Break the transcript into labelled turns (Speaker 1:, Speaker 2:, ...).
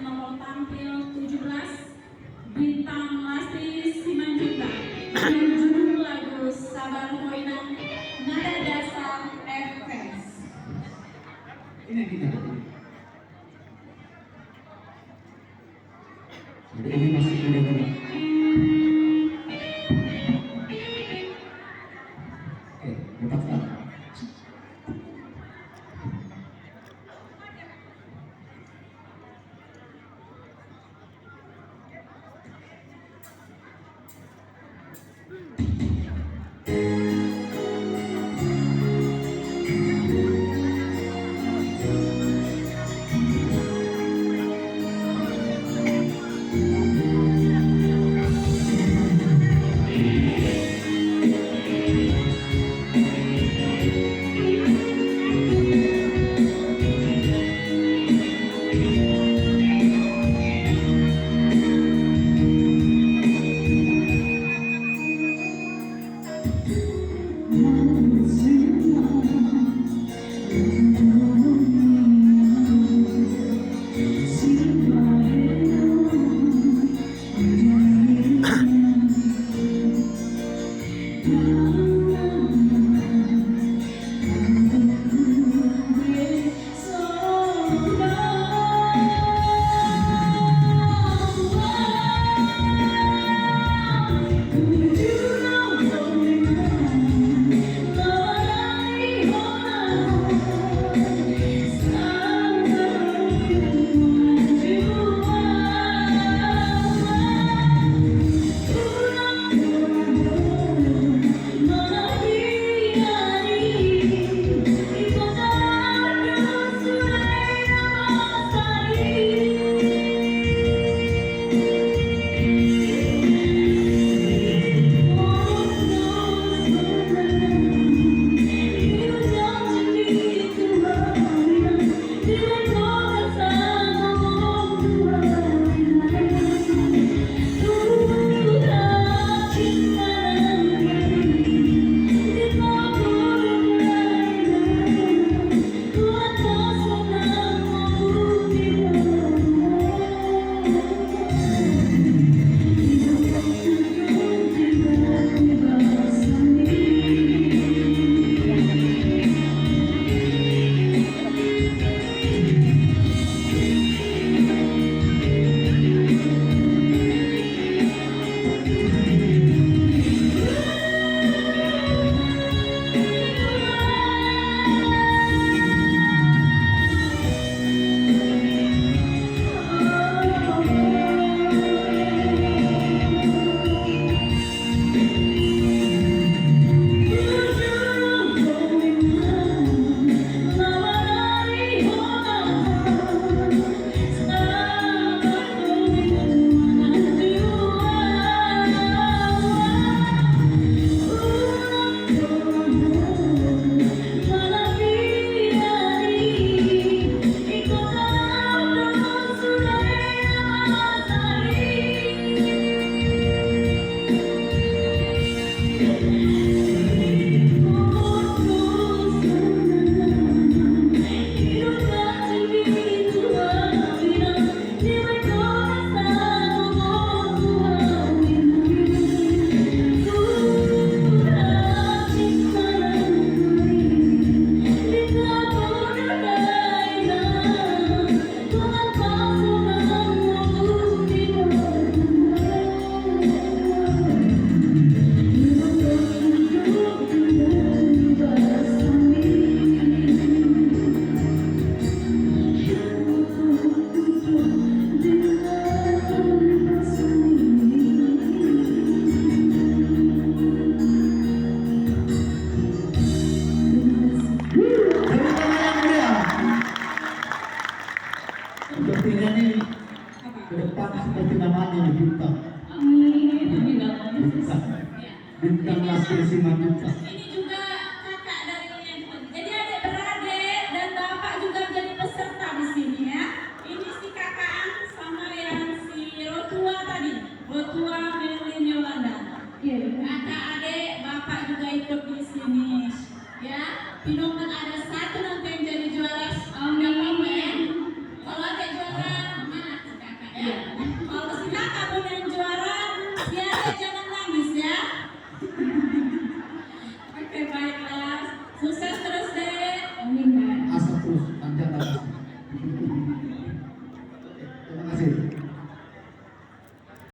Speaker 1: nomor tampil 17 Bintang Lastri Simanjuntak dengan judul lagu Sabar Hoinang Nada Dasar FS.
Speaker 2: Ini kita. Jadi ini masih muda-muda. Oke, lepaskan. Bintang Lastri Simanjuntak.
Speaker 1: Ini juga kakak dari yang jadi adik-beradik dan bapak juga jadi peserta di sini ya. Ini si kakak sama yang si Rotua tadi, Rotua Merlin Yolanda. Kakak adik bapak juga ikut di sini ya. Pinongan ada satu nanti yang jadi juara. Kalau ada juara mana? baik-baik